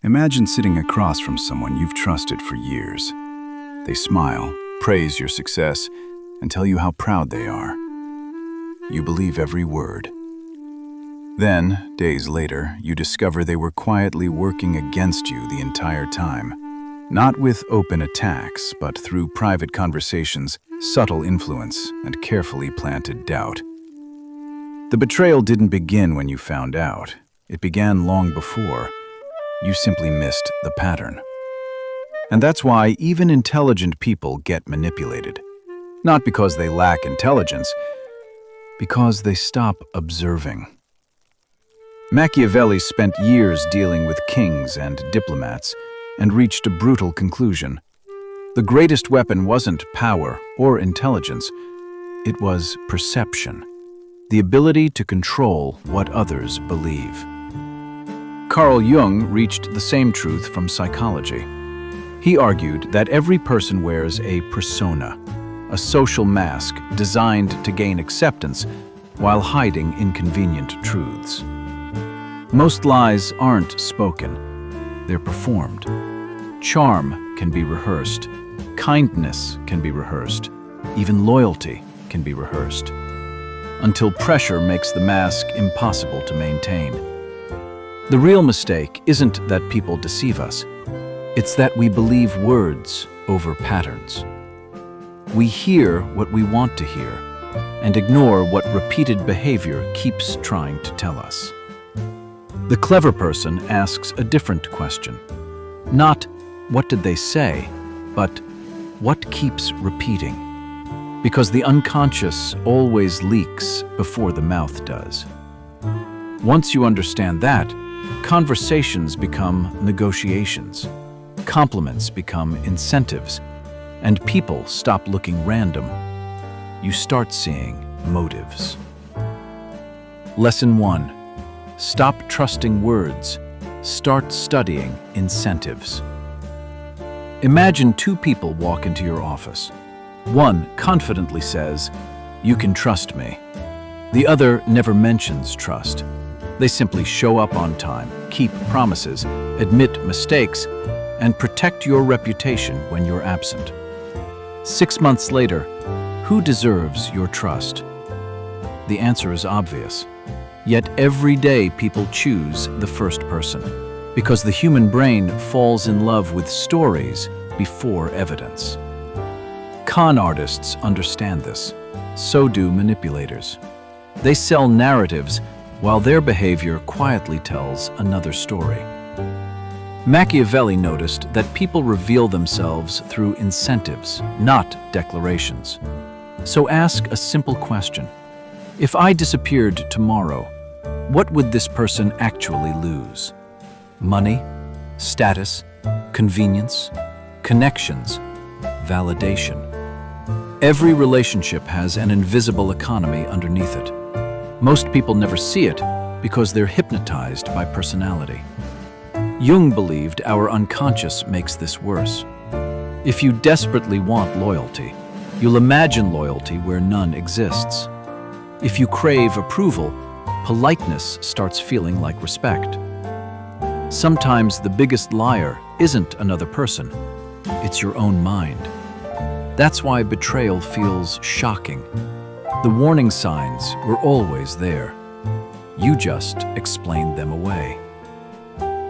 Imagine sitting across from someone you've trusted for years. They smile, praise your success, and tell you how proud they are. You believe every word. Then, days later, you discover they were quietly working against you the entire time. Not with open attacks, but through private conversations, subtle influence, and carefully planted doubt. The betrayal didn't begin when you found out. It began long before. You simply missed the pattern. And that's why even intelligent people get manipulated. Not because they lack intelligence, because they stop observing. Machiavelli spent years dealing with kings and diplomats and reached a brutal conclusion. The greatest weapon wasn't power or intelligence, it was perception, the ability to control what others believe. Carl Jung reached the same truth from psychology. He argued that every person wears a persona, a social mask designed to gain acceptance while hiding inconvenient truths. Most lies aren't spoken, they're performed. Charm can be rehearsed, kindness can be rehearsed, even loyalty can be rehearsed, until pressure makes the mask impossible to maintain. The real mistake isn't that people deceive us, it's that we believe words over patterns. We hear what we want to hear and ignore what repeated behavior keeps trying to tell us. The clever person asks a different question. Not, what did they say, but what keeps repeating? Because the unconscious always leaks before the mouth does. Once you understand that, conversations become negotiations, compliments become incentives, and people stop looking random. You start seeing motives. Lesson 1. Stop trusting words. Start studying incentives. Imagine two people walk into your office. One confidently says, "You can trust me." The other never mentions trust. They simply show up on time, keep promises, admit mistakes, and protect your reputation when you're absent. 6 months later, who deserves your trust? The answer is obvious. Yet every day people choose the first person, because the human brain falls in love with stories before evidence. Con artists understand this. So do manipulators. They sell narratives while their behavior quietly tells another story. Machiavelli noticed that people reveal themselves through incentives, not declarations. So ask a simple question. If I disappeared tomorrow, what would this person actually lose? Money, status, convenience, connections, validation. Every relationship has an invisible economy underneath it. Most people never see it because they're hypnotized by personality. Jung believed our unconscious makes this worse. If you desperately want loyalty, you'll imagine loyalty where none exists. If you crave approval, politeness starts feeling like respect. Sometimes the biggest liar isn't another person, it's your own mind. That's why betrayal feels shocking. The warning signs were always there. You just explained them away.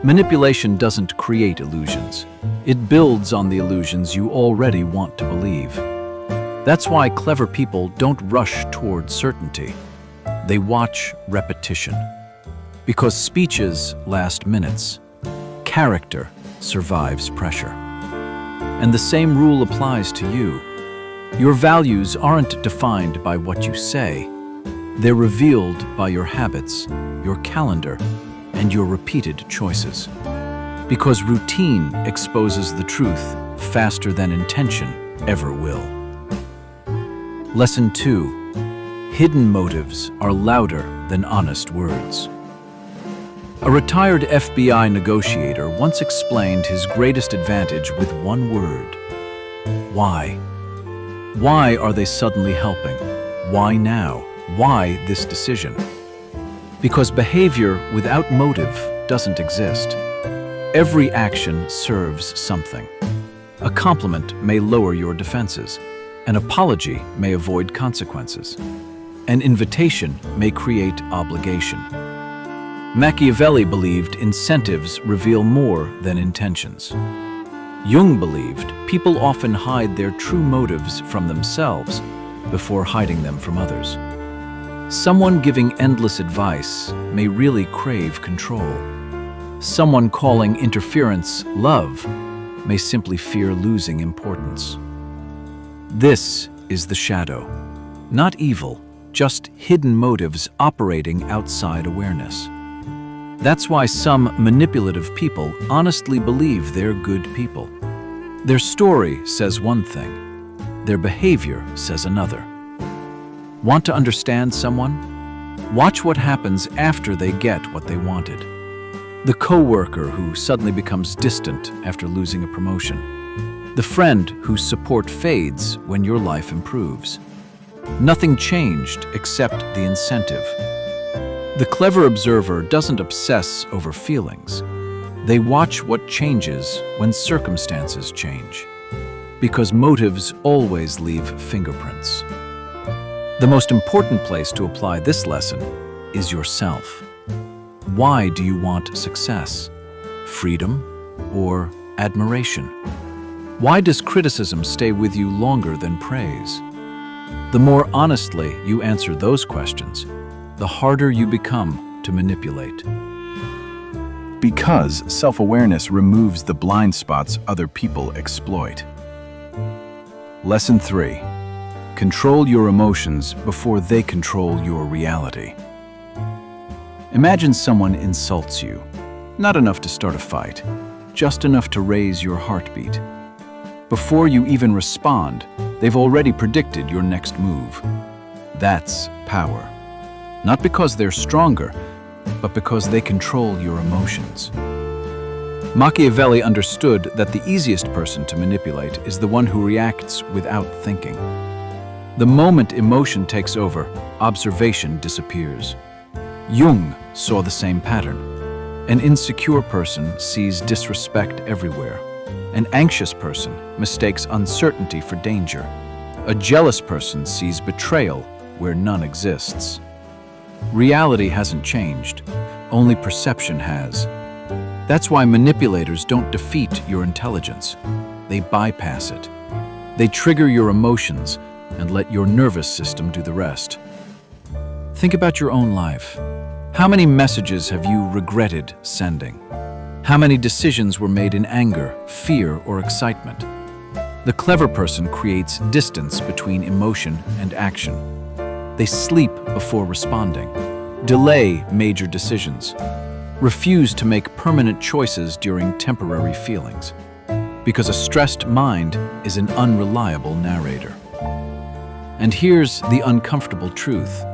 Manipulation doesn't create illusions. It builds on the illusions you already want to believe. That's why clever people don't rush toward certainty. They watch repetition. Because speeches last minutes, character survives pressure. And the same rule applies to you. Your values aren't defined by what you say. They're revealed by your habits, your calendar, and your repeated choices. Because routine exposes the truth faster than intention ever will. Lesson 2. Hidden motives are louder than honest words. A retired FBI negotiator once explained his greatest advantage with one word. Why? Why are they suddenly helping? Why now? Why this decision? Because behavior without motive doesn't exist. Every action serves something. A compliment may lower your defenses. An apology may avoid consequences. An invitation may create obligation. Machiavelli believed incentives reveal more than intentions. Jung believed people often hide their true motives from themselves before hiding them from others. Someone giving endless advice may really crave control. Someone calling interference love may simply fear losing importance. This is the shadow. Not evil, just hidden motives operating outside awareness. That's why some manipulative people honestly believe they're good people. Their story says one thing, their behavior says another. Want to understand someone? Watch what happens after they get what they wanted. The coworker who suddenly becomes distant after losing a promotion. The friend whose support fades when your life improves. Nothing changed except the incentive. The clever observer doesn't obsess over feelings. They watch what changes when circumstances change. Because motives always leave fingerprints. The most important place to apply this lesson is yourself. Why do you want success? Freedom or admiration? Why does criticism stay with you longer than praise? The more honestly you answer those questions, the harder you become to manipulate. Because self-awareness removes the blind spots other people exploit. Lesson 3. Control your emotions before they control your reality. Imagine someone insults you. Not enough to start a fight, just enough to raise your heartbeat. Before you even respond, they've already predicted your next move. That's power. Not because they're stronger, but because they control your emotions. Machiavelli understood that the easiest person to manipulate is the one who reacts without thinking. The moment emotion takes over, observation disappears. Jung saw the same pattern. An insecure person sees disrespect everywhere. An anxious person mistakes uncertainty for danger. A jealous person sees betrayal where none exists. Reality hasn't changed, only perception has. That's why manipulators don't defeat your intelligence. They bypass it. They trigger your emotions and let your nervous system do the rest. Think about your own life. How many messages have you regretted sending? How many decisions were made in anger, fear, or excitement? The clever person creates distance between emotion and action. They sleep before responding, delay major decisions, refuse to make permanent choices during temporary feelings, because a stressed mind is an unreliable narrator. And here's the uncomfortable truth.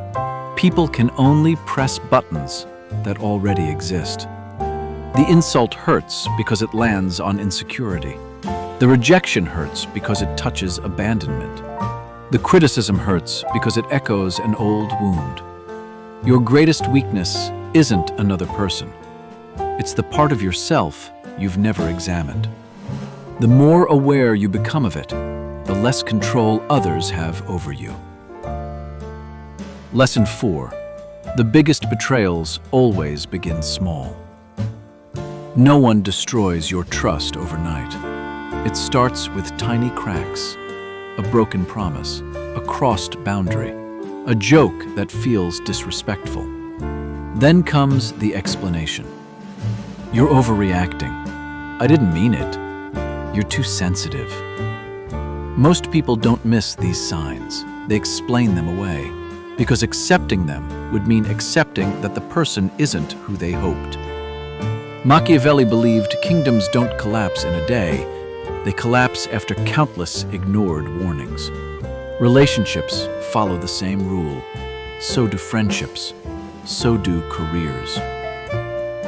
People can only press buttons that already exist. The insult hurts because it lands on insecurity. The rejection hurts because it touches abandonment. The criticism hurts because it echoes an old wound. Your greatest weakness isn't another person. It's the part of yourself you've never examined. The more aware you become of it, the less control others have over you. Lesson 4. The biggest betrayals always begin small. No one destroys your trust overnight. It starts with tiny cracks, a broken promise, a crossed boundary, a joke that feels disrespectful. Then comes the explanation. You're overreacting. I didn't mean it. You're too sensitive. Most people don't miss these signs. They explain them away, because accepting them would mean accepting that the person isn't who they hoped. Machiavelli believed kingdoms don't collapse in a day. They collapse after countless ignored warnings. Relationships follow the same rule. So do friendships. So do careers.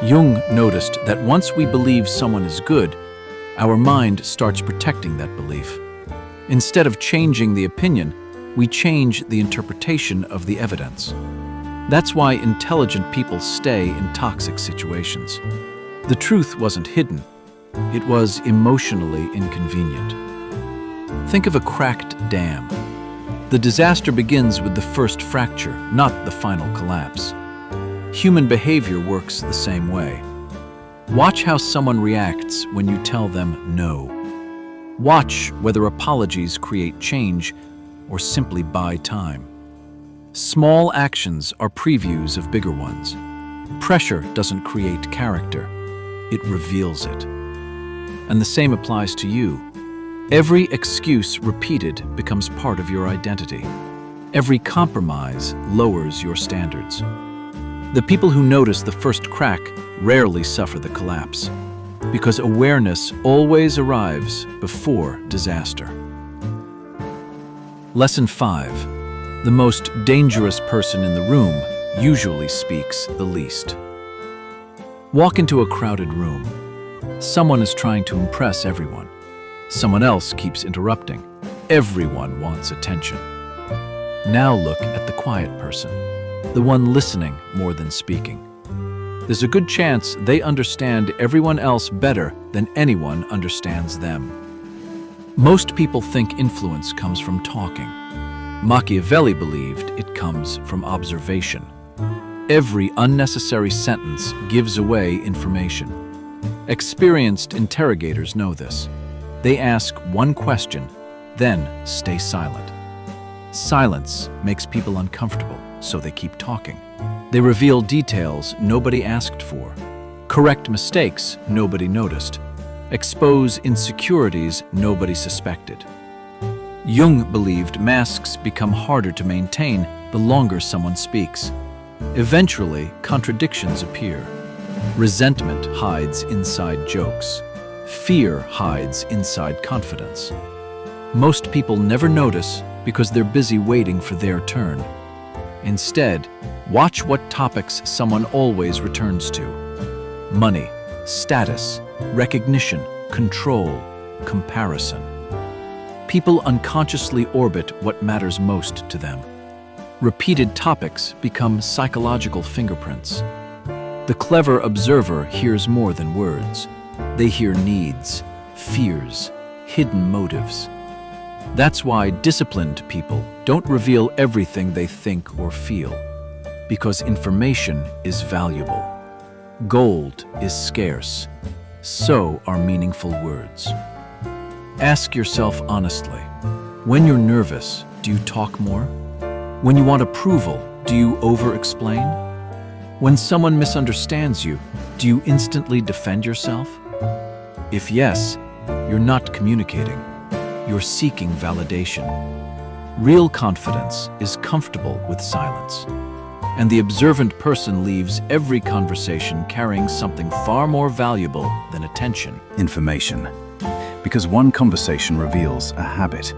Jung noticed that once we believe someone is good, our mind starts protecting that belief. Instead of changing the opinion, we change the interpretation of the evidence. That's why intelligent people stay in toxic situations. The truth wasn't hidden. It was emotionally inconvenient. Think of a cracked dam. The disaster begins with the first fracture, not the final collapse. Human behavior works the same way. Watch how someone reacts when you tell them no. Watch whether apologies create change or simply buy time. Small actions are previews of bigger ones. Pressure doesn't create character, it reveals it. And the same applies to you. Every excuse repeated becomes part of your identity. Every compromise lowers your standards. The people who notice the first crack rarely suffer the collapse, because awareness always arrives before disaster. Lesson 5. The most dangerous person in the room usually speaks the least. Walk into a crowded room. Someone is trying to impress everyone. Someone else keeps interrupting. Everyone wants attention. Now look at the quiet person, the one listening more than speaking. There's a good chance they understand everyone else better than anyone understands them. Most people think influence comes from talking. Machiavelli believed it comes from observation. Every unnecessary sentence gives away information. Experienced interrogators know this. They ask one question, then stay silent. Silence makes people uncomfortable, so they keep talking. They reveal details nobody asked for, correct mistakes nobody noticed, expose insecurities nobody suspected. Jung believed masks become harder to maintain the longer someone speaks. Eventually, contradictions appear. Resentment hides inside jokes. Fear hides inside confidence. Most people never notice because they're busy waiting for their turn. Instead, watch what topics someone always returns to. Money, status, recognition, control, comparison. People unconsciously orbit what matters most to them. Repeated topics become psychological fingerprints. The clever observer hears more than words. They hear needs, fears, hidden motives. That's why disciplined people don't reveal everything they think or feel, because information is valuable. Gold is scarce. So are meaningful words. Ask yourself honestly, when you're nervous, do you talk more? When you want approval, do you over-explain? When someone misunderstands you, do you instantly defend yourself? If yes, you're not communicating. You're seeking validation. Real confidence is comfortable with silence. And the observant person leaves every conversation carrying something far more valuable than attention. Information. Because one conversation reveals a habit,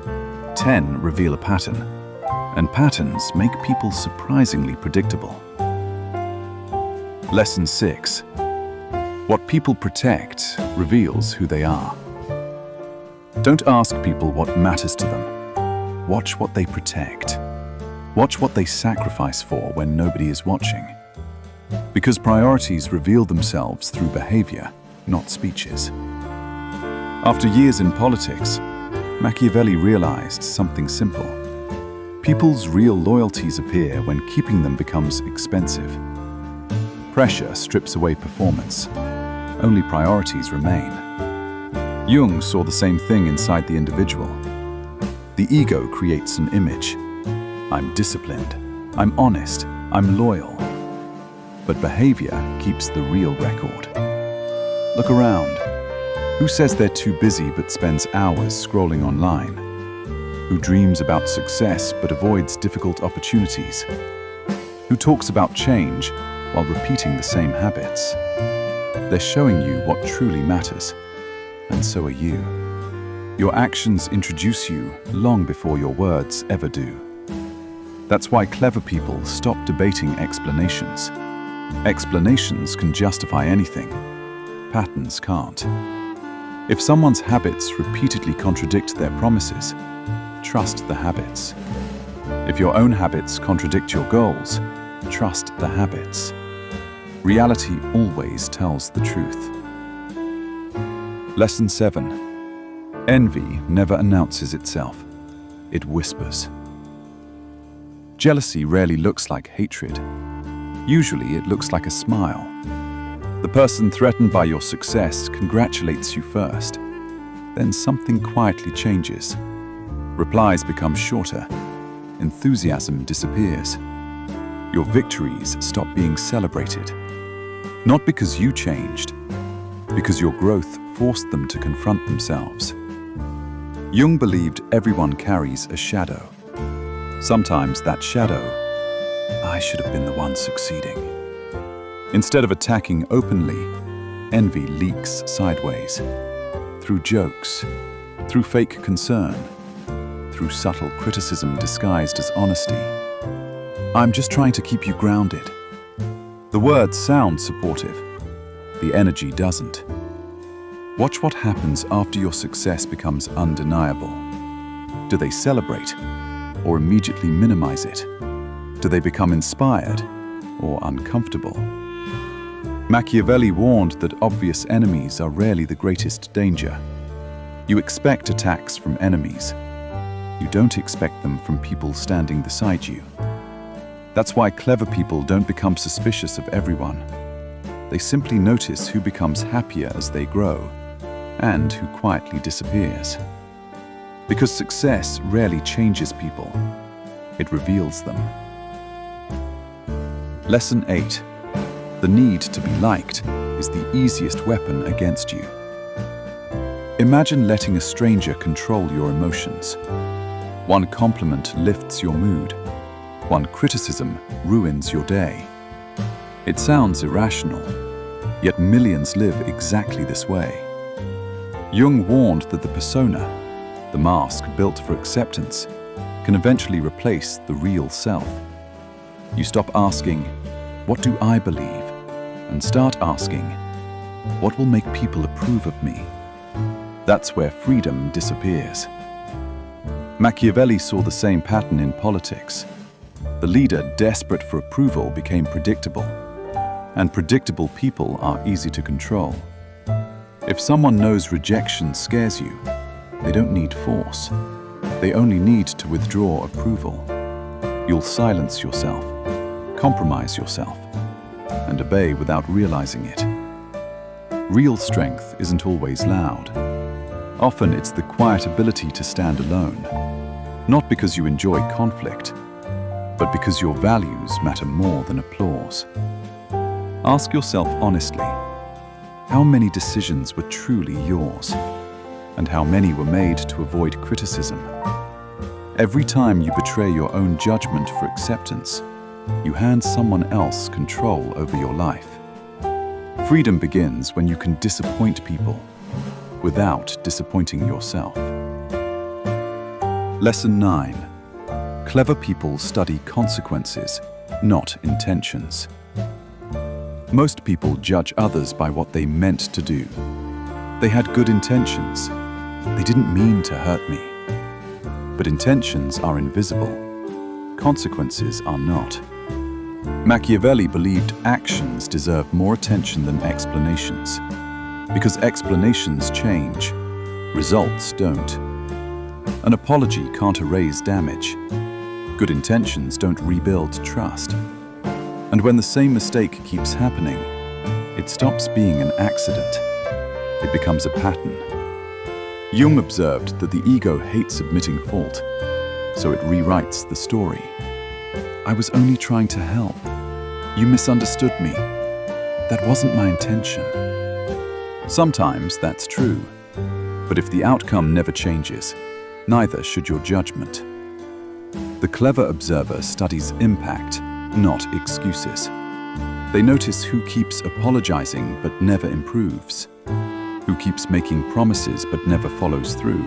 10 reveal a pattern. And patterns make people surprisingly predictable. Lesson 6. What people protect reveals who they are. Don't ask people what matters to them. Watch what they protect. Watch what they sacrifice for when nobody is watching. Because priorities reveal themselves through behavior, not speeches. After years in politics, Machiavelli realized something simple. People's real loyalties appear when keeping them becomes expensive. Pressure strips away performance. Only priorities remain. Jung saw the same thing inside the individual. The ego creates an image. I'm disciplined, I'm honest, I'm loyal. But behavior keeps the real record. Look around. Who says they're too busy but spends hours scrolling online? Who dreams about success but avoids difficult opportunities? Who talks about change while repeating the same habits? They're showing you what truly matters, and so are you. Your actions introduce you long before your words ever do. That's why clever people stop debating explanations. Explanations can justify anything. Patterns can't. If someone's habits repeatedly contradict their promises, trust the habits. If your own habits contradict your goals, trust the habits. Reality always tells the truth. Lesson 7. Envy never announces itself. It whispers. Jealousy rarely looks like hatred. Usually it looks like a smile. The person threatened by your success congratulates you first. Then something quietly changes. Replies become shorter. Enthusiasm disappears. Your victories stop being celebrated. Not because you changed, because your growth forced them to confront themselves. Jung believed everyone carries a shadow. Sometimes that shadow, I should have been the one succeeding. Instead of attacking openly, envy leaks sideways. Through jokes, through fake concern, through subtle criticism disguised as honesty. I'm just trying to keep you grounded. The words sound supportive. The energy doesn't. Watch what happens after your success becomes undeniable. Do they celebrate or immediately minimize it? Do they become inspired or uncomfortable? Machiavelli warned that obvious enemies are rarely the greatest danger. You expect attacks from enemies. You don't expect them from people standing beside you. That's why clever people don't become suspicious of everyone. They simply notice who becomes happier as they grow and who quietly disappears. Because success rarely changes people. It reveals them. Lesson 8. The need to be liked is the easiest weapon against you. Imagine letting a stranger control your emotions. One compliment lifts your mood. One criticism ruins your day. It sounds irrational, yet millions live exactly this way. Jung warned that the persona, the mask built for acceptance, can eventually replace the real self. You stop asking, "What do I believe?" and start asking, "What will make people approve of me?" That's where freedom disappears. Machiavelli saw the same pattern in politics. The leader desperate for approval became predictable, and predictable people are easy to control. If someone knows rejection scares you, they don't need force. They only need to withdraw approval. You'll silence yourself, compromise yourself, and obey without realizing it. Real strength isn't always loud. Often it's the quiet ability to stand alone, not because you enjoy conflict, but because your values matter more than applause. Ask yourself honestly, how many decisions were truly yours, and how many were made to avoid criticism? Every time you betray your own judgment for acceptance, you hand someone else control over your life. Freedom begins when you can disappoint people without disappointing yourself. Lesson 9. Clever people study consequences, not intentions. Most people judge others by what they meant to do. They had good intentions. They didn't mean to hurt me. But intentions are invisible. Consequences are not. Machiavelli believed actions deserve more attention than explanations. Because explanations change, results don't. An apology can't erase damage. Good intentions don't rebuild trust. And when the same mistake keeps happening, it stops being an accident. It becomes a pattern. Jung observed that the ego hates admitting fault, so it rewrites the story. I was only trying to help. You misunderstood me. That wasn't my intention. Sometimes that's true, but if the outcome never changes, neither should your judgment. The clever observer studies impact, not excuses. They notice who keeps apologizing but never improves, who keeps making promises but never follows through,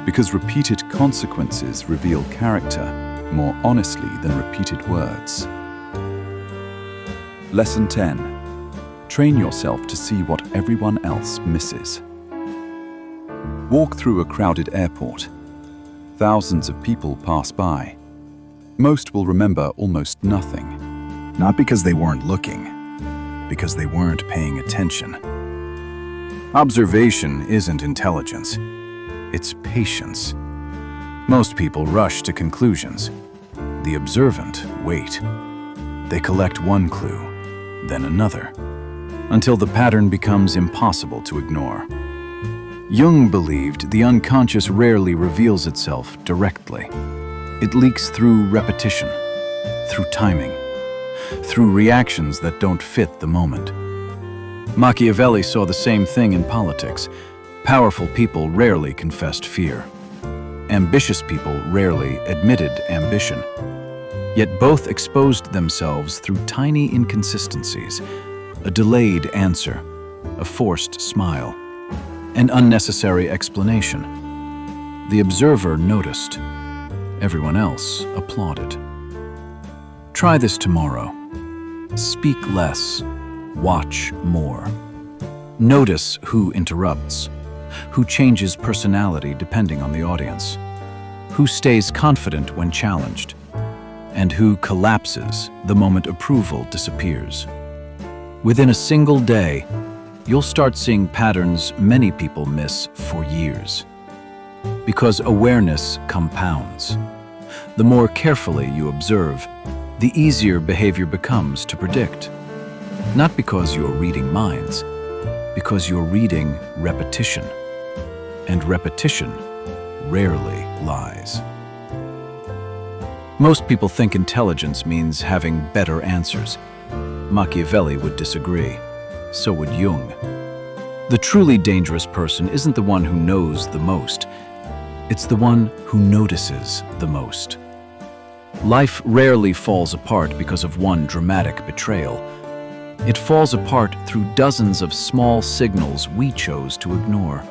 because repeated consequences reveal character more honestly than repeated words. Lesson 10. Train yourself to see what everyone else misses. Walk through a crowded airport. Thousands of people pass by. Most will remember almost nothing. Not because they weren't looking, because they weren't paying attention. Observation isn't intelligence. It's patience. Most people rush to conclusions. The observant wait. They collect one clue, then another, until the pattern becomes impossible to ignore. Jung believed the unconscious rarely reveals itself directly. It leaks through repetition, through timing, through reactions that don't fit the moment. Machiavelli saw the same thing in politics. Powerful people rarely confessed fear. Ambitious people rarely admitted ambition. Yet both exposed themselves through tiny inconsistencies, a delayed answer, a forced smile, an unnecessary explanation. The observer noticed. Everyone else applauded. Try this tomorrow. Speak less. Watch more. Notice who interrupts, who changes personality depending on the audience, who stays confident when challenged, and who collapses the moment approval disappears. Within a single day, you'll start seeing patterns many people miss for years. Because awareness compounds. The more carefully you observe, the easier behavior becomes to predict. Not because you're reading minds, because you're reading repetition. And repetition rarely lies. Most people think intelligence means having better answers. Machiavelli would disagree. So would Jung. The truly dangerous person isn't the one who knows the most. It's the one who notices the most. Life rarely falls apart because of one dramatic betrayal. It falls apart through dozens of small signals we chose to ignore.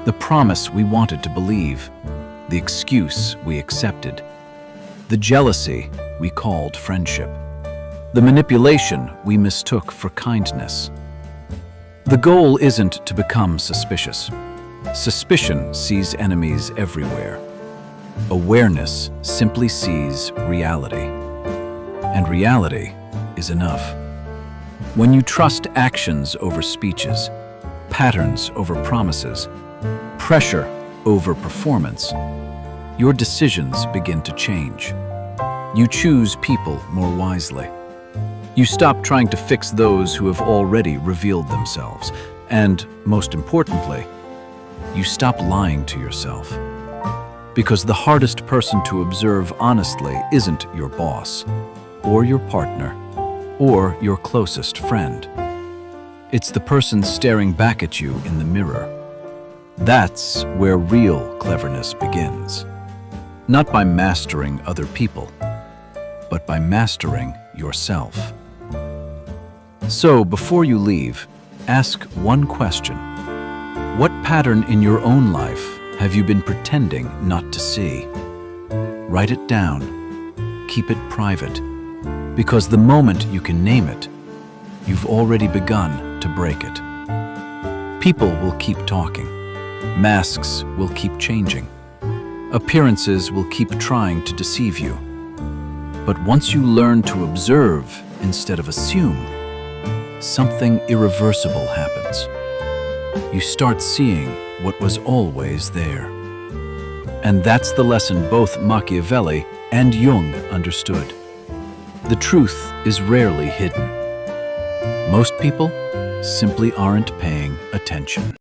The promise we wanted to believe, the excuse we accepted, the jealousy we called friendship, the manipulation we mistook for kindness. The goal isn't to become suspicious. Suspicion sees enemies everywhere. Awareness simply sees reality. And reality is enough. When you trust actions over speeches, patterns over promises, pressure over performance, your decisions begin to change. You choose people more wisely. You stop trying to fix those who have already revealed themselves. And, most importantly, you stop lying to yourself. Because the hardest person to observe honestly isn't your boss, or your partner, or your closest friend. It's the person staring back at you in the mirror. That's where real cleverness begins. Not by mastering other people, but by mastering yourself. So, before you leave, ask one question. What pattern in your own life have you been pretending not to see? Write it down. Keep it private. Because the moment you can name it, you've already begun to break it. People will keep talking. Masks will keep changing. Appearances will keep trying to deceive you. But once you learn to observe instead of assume, something irreversible happens. You start seeing what was always there. And that's the lesson both Machiavelli and Jung understood. The truth is rarely hidden. Most people simply aren't paying attention.